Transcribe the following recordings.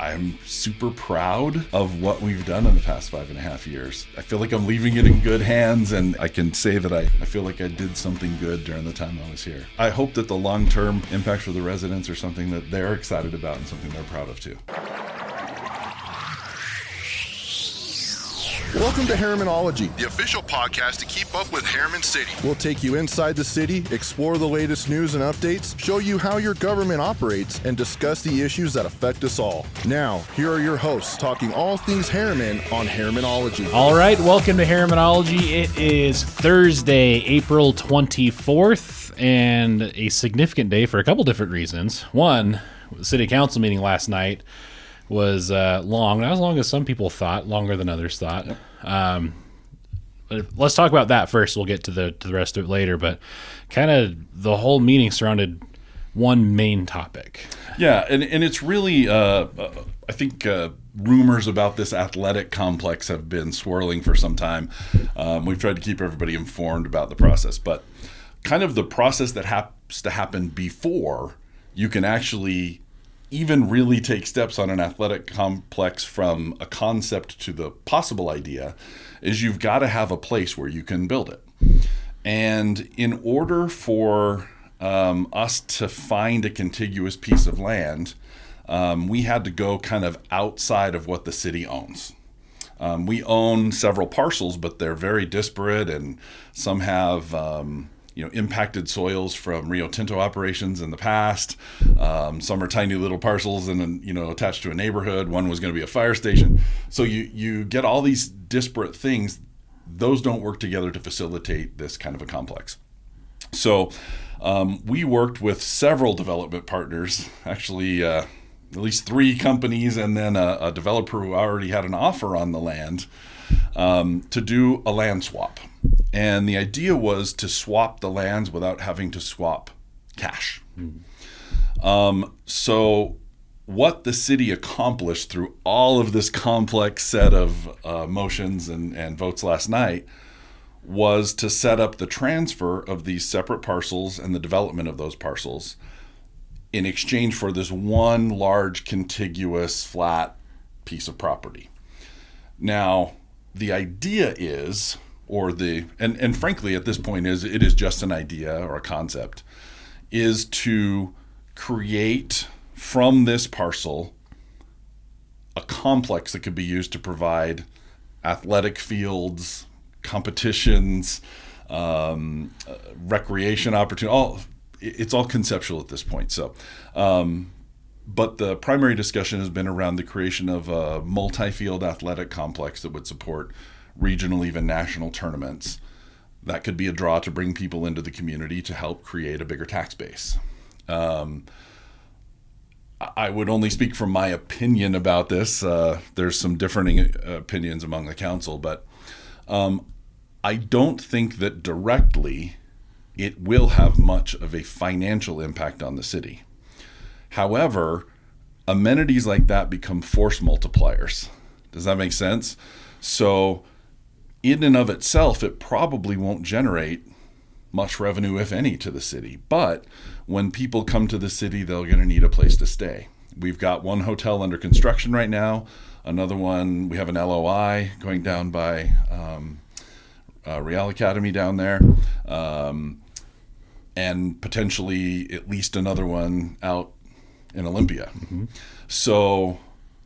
I'm super proud of what we've done in the past 5.5 years. I feel like I'm leaving it in good hands, and I can say that I feel like I did something good during the time I was here. I hope that the long-term impact for the residents are something that they're excited about and something they're proud of too. Welcome to Herrimanology, the official podcast to keep up with Herriman City. We'll take you inside the city, explore the latest news and updates, show you how your government operates, and discuss the issues that affect us all. Now, here are your hosts talking all things Herriman on Herrimanology. All right, welcome to Herrimanology. It is Thursday, April 24th, and a significant day for a couple different reasons. One, the city council meeting last night was long, not as long as some people thought, longer than others thought. But let's talk about that first. We'll get to the rest of it later. But kind of the whole meeting surrounded one main topic. Yeah, and it's really, I think rumors about this athletic complex have been swirling for some time. We've tried to keep everybody informed about the process, but kind of the process that has to happen before you can actually even really take steps on an athletic complex from a concept to the possible idea is you've got to have a place where you can build it. And in order for us to find a contiguous piece of land, we had to go kind of outside of what the city owns. We own several parcels, but they're very disparate, and some have impacted soils from Rio Tinto operations in the past. Some are tiny little parcels and attached to a neighborhood. One was going to be a fire station. So you get all these disparate things. Those don't work together to facilitate this kind of a complex. So we worked with several development partners, actually at least 3 companies, and then a developer who already had an offer on the land to do a land swap. And the idea was to swap the lands without having to swap cash. So what the city accomplished through all of this complex set of motions and votes last night was to set up the transfer of these separate parcels and the development of those parcels in exchange for this one large contiguous flat piece of property. Now, the idea is, and frankly at this point it is just an idea or a concept, is to create from this parcel a complex that could be used to provide athletic fields, competitions, recreation opportunity. It's all conceptual at this point. So, but the primary discussion has been around the creation of a multi-field athletic complex that would support regional, even national tournaments. That could be a draw to bring people into the community to help create a bigger tax base. I would only speak from my opinion about this. There's some differing opinions among the council, but I don't think that directly it will have much of a financial impact on the city. However, amenities like that become force multipliers. Does that make sense? So in and of itself, it probably won't generate much revenue, if any, to the city. But when people come to the city, they're going to need a place to stay. We've got one hotel under construction right now. Another one, we have an LOI going down by Real Academy down there. And potentially at least another one out in Olympia. Mm-hmm. So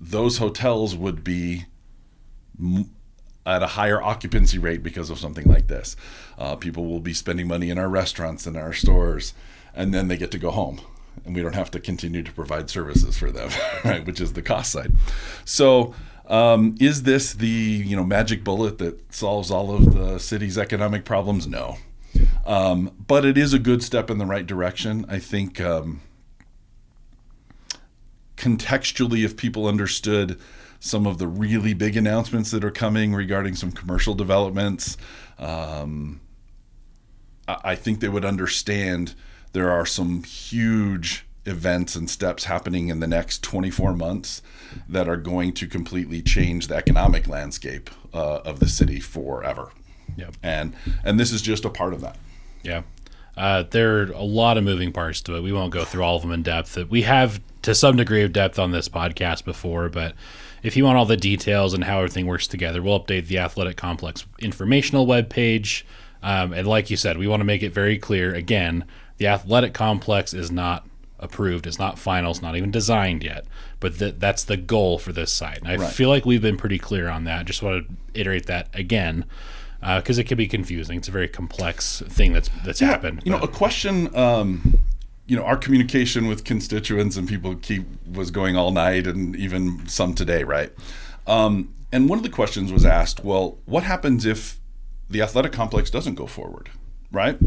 those hotels would be at a higher occupancy rate because of something like this. People will be spending money in our restaurants and our stores, and then they get to go home, and we don't have to continue to provide services for them, right? Which is the cost side. So is this the magic bullet that solves all of the city's economic problems? No. But it is a good step in the right direction. I think contextually, if people understood some of the really big announcements that are coming regarding some commercial developments, I think they would understand there are some huge events and steps happening in the next 24 months that are going to completely change the economic landscape of the city forever. Yep. And this is just a part of that. Yeah. There are a lot of moving parts to it. We won't go through all of them in depth. We have to some degree of depth on this podcast before, but if you want all the details and how everything works together, we'll update the athletic complex informational webpage. And like you said, we want to make it very clear, again, the athletic complex is not approved. It's not final. It's not even designed yet. But that's the goal for this site. And I feel like we've been pretty clear on that. Just want to iterate that again because it can be confusing. It's a very complex thing that's happened. A question, our communication with constituents and people was going all night and even some today, right? And one of the questions was asked, well, what happens if the athletic complex doesn't go forward, right?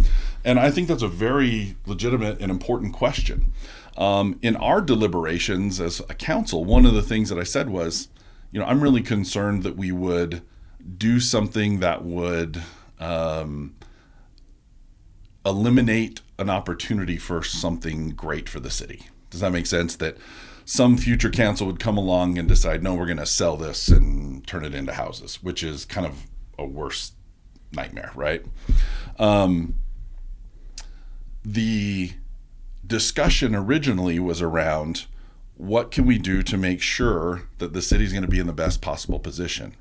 And I think that's a very legitimate and important question. In our deliberations as a council, one of the things that I said was, I'm really concerned that we would do something that would eliminate an opportunity for something great for the city. Does that make sense? That some future council would come along and decide, no, we're going to sell this and turn it into houses, which is kind of a worse nightmare, right? The discussion originally was around what can we do to make sure that the city's going to be in the best possible position.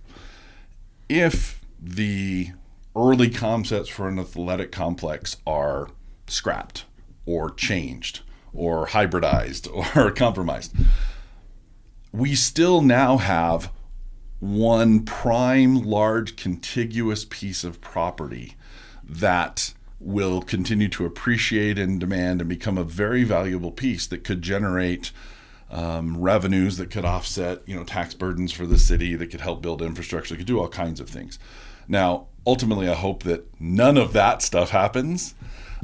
If the early concepts for an athletic complex are scrapped or changed or hybridized or compromised, we still now have one prime, large, contiguous piece of property that will continue to appreciate and demand and become a very valuable piece that could generate revenues that could offset, tax burdens for the city, that could help build infrastructure, that could do all kinds of things. Now, ultimately, I hope that none of that stuff happens.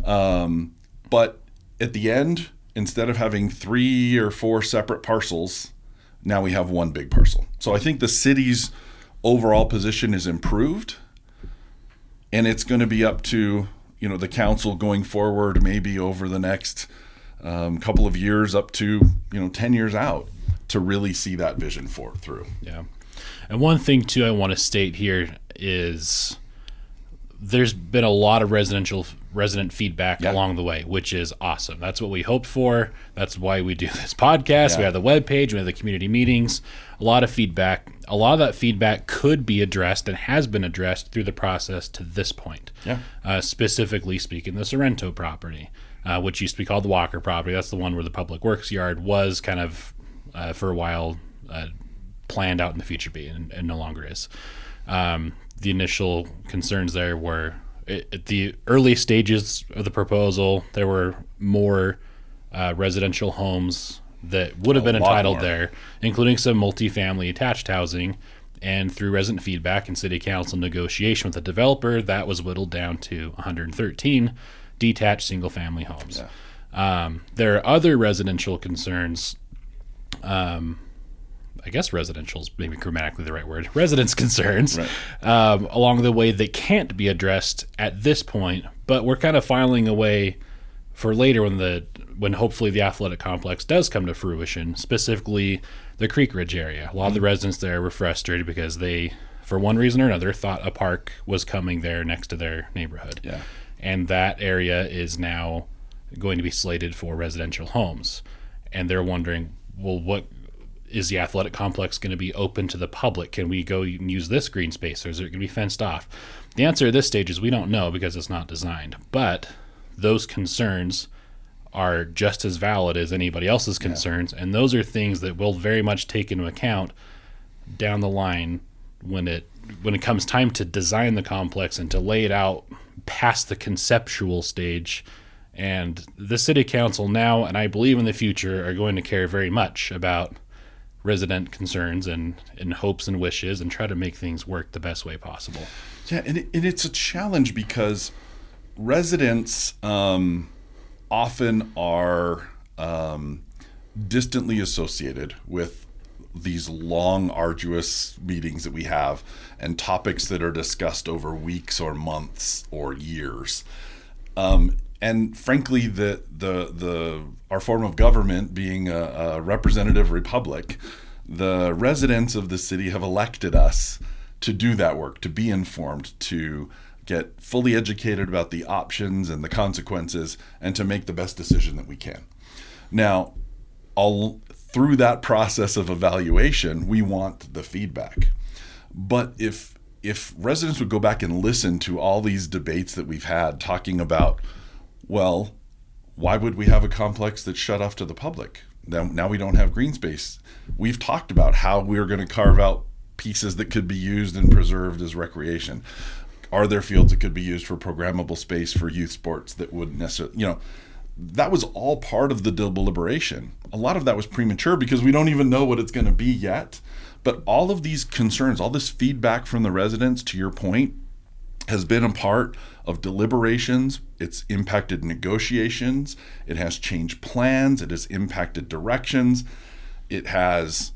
But at the end, instead of having 3 or 4 separate parcels, now we have one big parcel. So I think the city's overall position is improved, and it's going to be up to the council going forward, maybe over the next couple of years, up to 10 years out, to really see that vision through. Yeah, and one thing too I want to state here is there's been a lot of resident feedback along the way, which is awesome. That's what we hoped for. That's why we do this podcast. Yeah. We have the webpage, we have the community meetings, a lot of feedback. A lot of that feedback could be addressed and has been addressed through the process to this point. Yeah. Specifically speaking, the Sorrento property, which used to be called the Walker property. That's the one where the public works yard was kind of, for a while, planned out in the future be and no longer is. The initial concerns there were at the early stages of the proposal, there were more residential homes that would have been entitled there, including some multifamily attached housing. And through resident feedback and city council negotiation with the developer, that was whittled down to 113 detached single-family homes. Yeah. There are other residential concerns. I guess residential is maybe grammatically the right word. Residents' concerns along the way that can't be addressed at this point, but we're kind of filing away for later when hopefully the athletic complex does come to fruition, specifically the Creek Ridge area. A lot of the residents there were frustrated because they, for one reason or another, thought a park was coming there next to their neighborhood. Yeah. And that area is now going to be slated for residential homes. And they're wondering, well, what is the athletic complex going to be open to the public? Can we go and use this green space, or is it going to be fenced off? The answer at this stage is we don't know because it's not designed. But those concerns are just as valid as anybody else's concerns, and those are things that we'll very much take into account down the line when it comes time to design the complex and to lay it out past the conceptual stage. And the city council now, and I believe in the future, are going to care very much about resident concerns and hopes and wishes and try to make things work the best way possible. Yeah, and it's a challenge because residents often are distantly associated with these long, arduous meetings that we have and topics that are discussed over weeks or months or years. And frankly, our form of government being a representative republic, the residents of the city have elected us to do that work, to be informed, to get fully educated about the options and the consequences, and to make the best decision that we can. Now, all through that process of evaluation, we want the feedback. But if residents would go back and listen to all these debates that we've had talking about, well, why would we have a complex that's shut off to the public? Now we don't have green space. We've talked about how we're going to carve out pieces that could be used and preserved as recreation. Are there fields that could be used for programmable space for youth sports that wouldn't necessarily, that was all part of the deliberation. A lot of that was premature because we don't even know what it's going to be yet. But all of these concerns, all this feedback from the residents, to your point, has been a part of deliberations. It's impacted negotiations. It has changed plans. It has impacted directions. It has,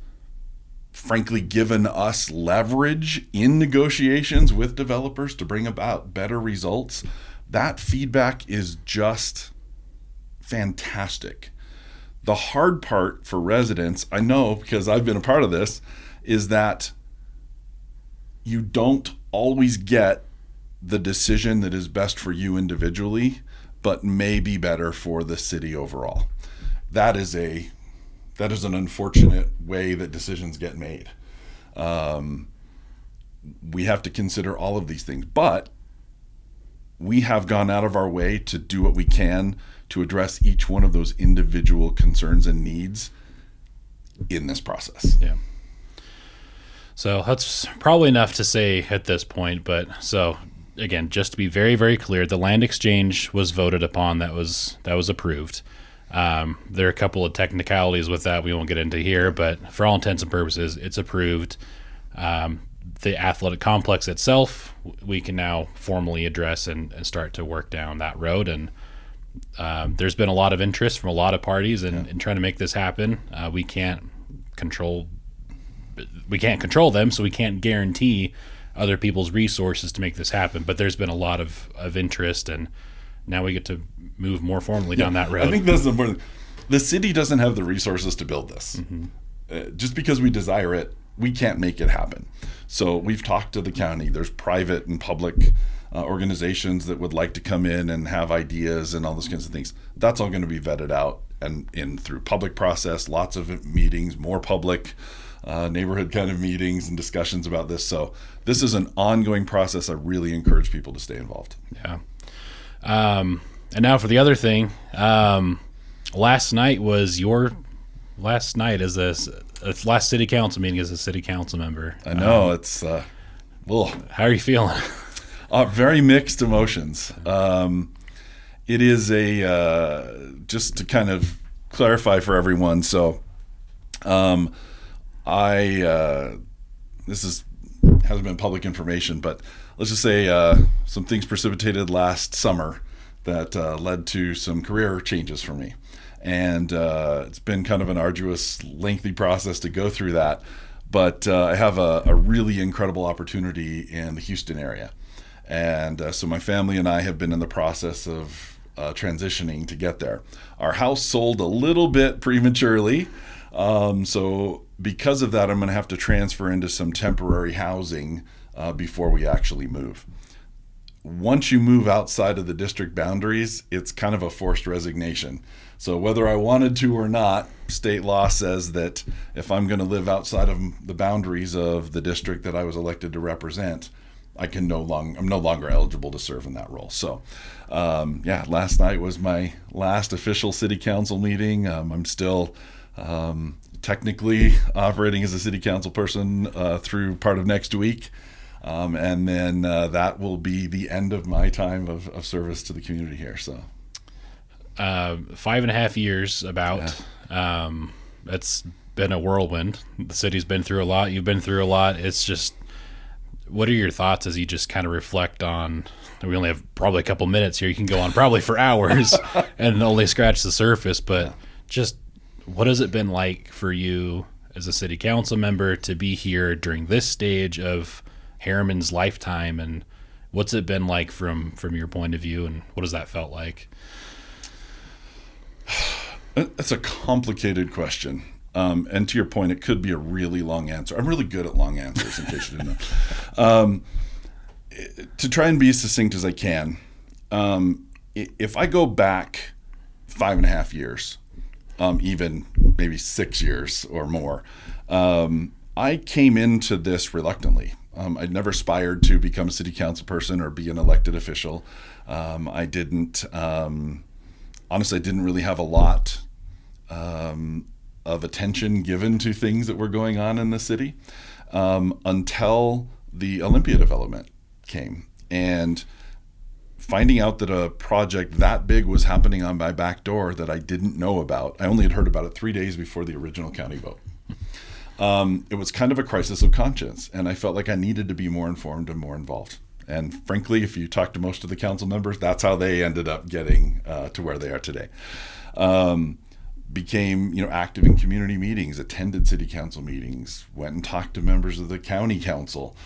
frankly, given us leverage in negotiations with developers to bring about better results. That feedback is just fantastic. The hard part for residents, I know because I've been a part of this, is that you don't always get the decision that is best for you individually, but may be better for the city overall. That is an unfortunate way that decisions get made. We have to consider all of these things, but we have gone out of our way to do what we can to address each one of those individual concerns and needs in this process. Yeah. So that's probably enough to say at this point, but so again, just to be very, very clear, the land exchange was voted upon. That was approved. There are a couple of technicalities with that we won't get into here, but for all intents and purposes, it's approved. The athletic complex itself, we can now formally address and start to work down that road. And there's been a lot of interest from a lot of parties in trying to make this happen. We can't control them, so we can't guarantee other people's resources to make this happen. But there's been a lot of interest, and now we get to move more formally down that road. I think that's important. The city doesn't have the resources to build this. Just because we desire it, we can't make it happen. So we've talked to the county. There's private and public organizations that would like to come in and have ideas and all those kinds of things. That's all going to be vetted out and in through public process, lots of meetings, more public neighborhood kind of meetings and discussions about this. So this is an ongoing process. I really encourage people to stay involved. Yeah. And now for the other thing. Last night was your last night as last city council meeting as a city council member. I know it's how are you feeling? Very mixed emotions. It is just to kind of clarify for everyone. So, this hasn't been public information, but let's just say some things precipitated last summer that led to some career changes for me. And it's been kind of an arduous, lengthy process to go through that. But I have a really incredible opportunity in the Houston area. And so my family and I have been in the process of transitioning to get there. Our house sold a little bit prematurely. So because of that, I'm going to have to transfer into some temporary housing before we actually move. Once you move outside of the district boundaries, it's kind of a forced resignation. So whether I wanted to or not, state law says that if I'm going to live outside of the boundaries of the district that I was elected to represent, I'm no longer eligible to serve in that role. So, last night was my last official city council meeting. I'm still technically operating as a city council person through part of next week. And then that will be the end of my time of service to the community here. So 5.5 years about. Yeah. It's been a whirlwind. The city's been through a lot. You've been through a lot. It's just, what are your thoughts as you just kind of reflect on, we only have probably a couple minutes here. You can go on probably for hours and only scratch the surface, but just what has it been like for you as a city council member to be here during this stage of Herriman's lifetime, and what's it been like from your point of view, and what has that felt like? That's a complicated question. And to your point, it could be a really long answer. I'm really good at long answers, in case you didn't know. To try and be as succinct as I can, if I go back 5.5 years, even maybe 6 years or more. I came into this reluctantly. I'd never aspired to become a city council person or be an elected official. I didn't, honestly, I didn't really have a lot of attention given to things that were going on in the city until the Olympia development came. And finding out that a project that big was happening on my back door that I didn't know about. I only had heard about it 3 days before the original county vote. It was kind of a crisis of conscience, and I felt like I needed to be more informed and more involved. And frankly, if you talk to most of the council members, that's how they ended up getting to where they are today. Became, active in community meetings, attended city council meetings, went and talked to members of the county council,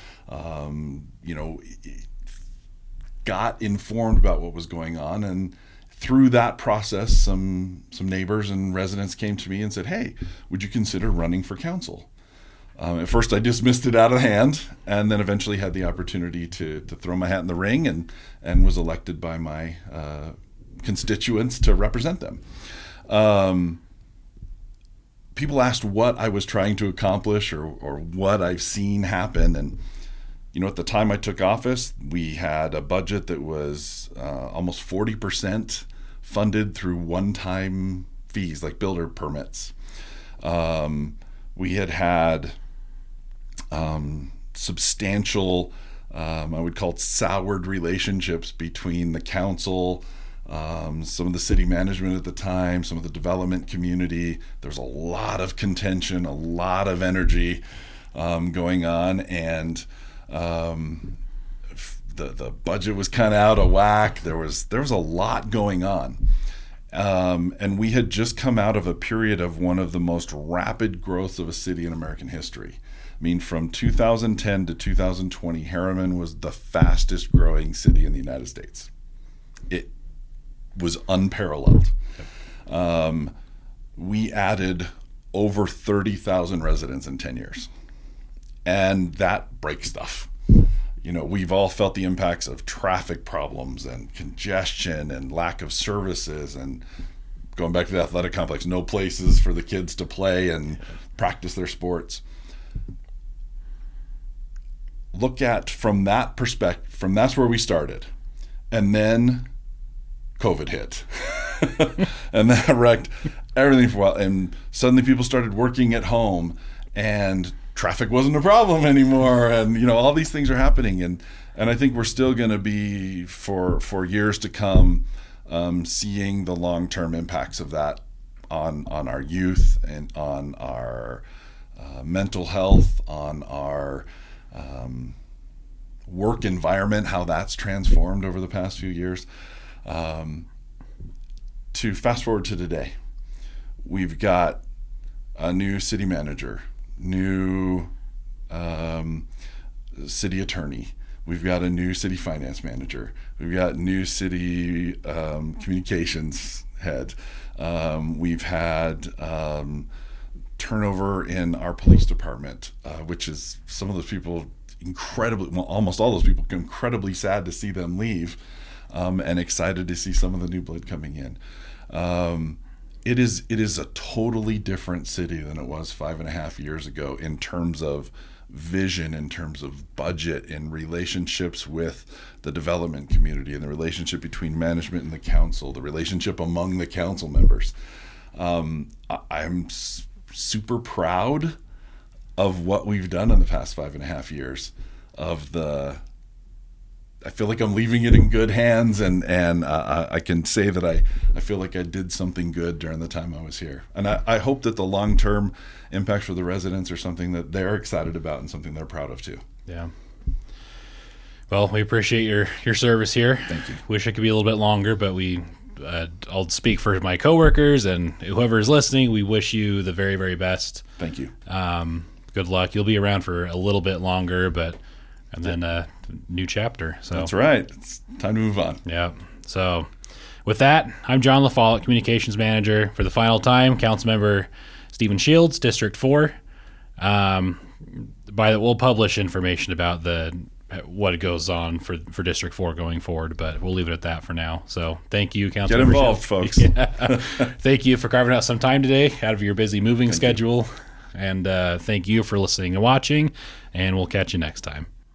got informed about what was going on. And through that process, some neighbors and residents came to me and said, "Hey, would you consider running for council?" At first, I dismissed it out of hand, and then eventually had the opportunity to throw my hat in the ring and was elected by my constituents to represent them. People asked what I was trying to accomplish or what I've seen happen. And, at the time I took office, we had a budget that was almost 40% funded through one-time fees like builder permits. We had substantial, I would call it soured relationships between the council, some of the city management at the time, some of the development community. There's a lot of contention, a lot of energy going on, and the budget was kind of out of whack. There was a lot going on, and we had just come out of a period of one of the most rapid growths of a city in American history. I mean, from 2010 to 2020, Herriman was the fastest growing city in the United States. It was unparalleled. We added over 30,000 residents in 10 years. And that breaks stuff. We've all felt the impacts of traffic problems and congestion and lack of services, and going back to the athletic complex, no places for the kids to play and practice their sports. Look at from that perspective, that's where we started. And then COVID hit. And that wrecked everything for a while. And suddenly people started working at home, and traffic wasn't a problem anymore. And, all these things are happening. And I think we're still going to be, for years to come, seeing the long-term impacts of that on our youth and on our mental health, on our work environment, how that's transformed over the past few years. To fast forward to today, we've got a new city manager, new city attorney. We've got a new city finance manager. We've got new city communications head. We've had turnover in our police department, which is some of those people almost all those people, incredibly sad to see them leave, and excited to see some of the new blood coming in. It is a totally different city than it was 5.5 years ago in terms of vision, in terms of budget, in relationships with the development community, and the relationship between management and the council, the relationship among the council members. I'm super proud of what we've done in the past 5.5 years. I feel like I'm leaving it in good hands, and I can say that I feel like I did something good during the time I was here. And I hope that the long-term impacts for the residents are something that they're excited about and something they're proud of too. Yeah. Well, we appreciate your service here. Thank you. Wish it could be a little bit longer, but I'll speak for my coworkers and whoever is listening. We wish you the very, very best. Thank you. Good luck. You'll be around for a little bit longer, and then a new chapter. So that's right. It's time to move on. Yeah. So with that, I'm John LaFollette, Communications Manager. For the final time, Councilmember Stephen Shields, District 4. We'll publish information about the what goes on for District 4 going forward, but we'll leave it at that for now. So thank you, Councilmember. Get involved, folks. Yeah. Thank you for carving out some time today out of your busy moving schedule. And thank you for listening and watching, and we'll catch you next time.